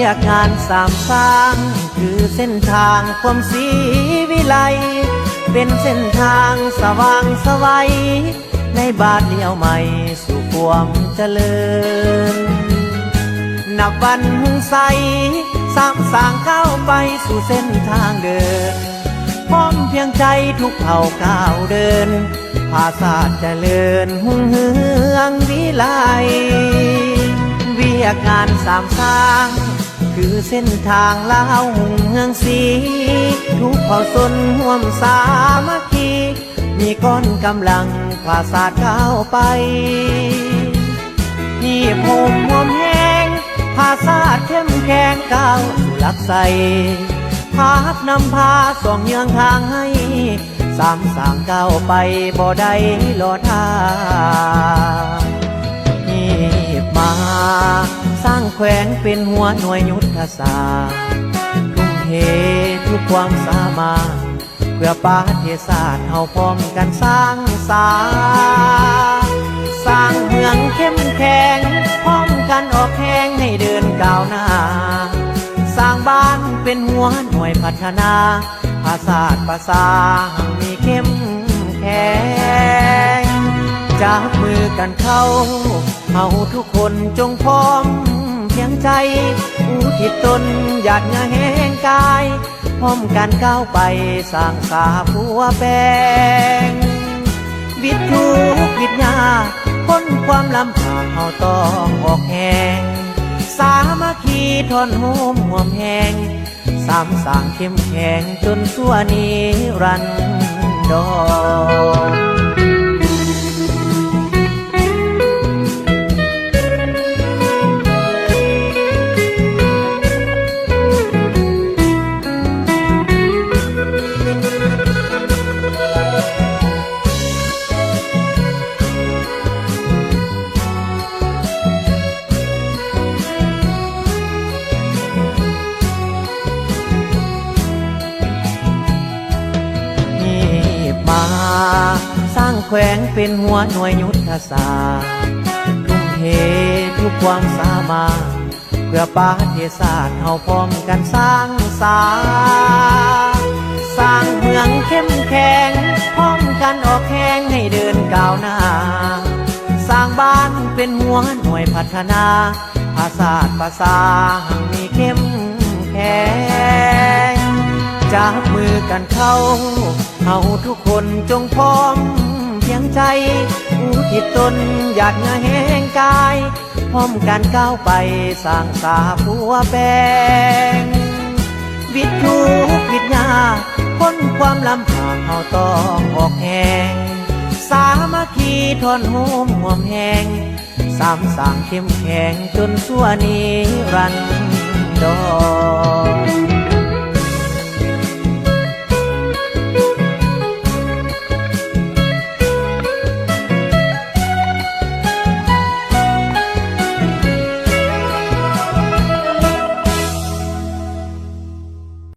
ยกงานสามสร้างคือเส้นทางความศรีวิไลเป็นเส้นทางสว่างไสวในบาทเลี้ยวใหม่สู่ความเจริญนับวันหุ่งใสสามสร้างก้าวไปสู่เส้นทางเดินพร้อมเพียงใจทุกเผ่าก้าวเดินภาษาเจริญหุ่งเฮืองวิไลเวียกงานสามสร้างคือเส้นทางลาวหุ่งเฮืองสีทุกเผ่าชนร่วมสามัคคีมีก้อนกำลังภาษาก้าวไปที่ผมมวมแห้งภาษาเข้มแข็งก้าวสู่หลักใสพากนำพาส่องเยืองทางให้สามสางก้าวไปบ่ได้รอท่าหีบมาสร้างแขวงเป็นหัวหน่วยยุทธศาสตร์ทุ่มเททุกความสามารถเพื่อประเทศชาติเฮาพร้อมกันสร้างสร้างเมืองเข้มแข็งพร้อมกันออกแข่งให้เดินก้าวหน้าสร้างบ้านเป็นหัวหน่วยพัฒนาภาษาภาษามีเข้มแข็งจับมือกันเข้าเฮาทุกคนจงพร้อมเพียงใจอุทิศตนหยาดเหงื่อแห้งกายพร้อมกันก้าวไปสร้างสาผัวแปลงวิทย์ทุกวิทยาพ้นความลำบากเฮาต้องออกแห่งสามัคคีทนโฮมห่วมแหงสามสร้างเข้มแข็งจนชั่วนิรันดรสร้างแขวงเป็นหัวหน่วยยุทธศาสตร์ทุ่มเททุกความสามารถเพื่อประเทศชาติเฮาพร้อมกันสร้างสร้างเมืองเข้มแข็งพร้อมกันออกแข่งให้เดินก้าวหน้าสร้างบ้านเป็นหัวหน่วยพัฒนาภาษาภาษามีเข้มแข็งจับมือกันเข้าเฮาทุกคนจงพร้อมเพียงใจอุทิศตนหยาดเหงื่อแห้งกายพร้อมกันก้าวไปสร้างสาผัวแปลงวิทย์ทุกวิทยาพ้นความลำบากเฮาต้องออกแห่งสามัคคีทนโฮมห่วมแหงสามสร้างเข้มแข็งจนชั่วนิรันดร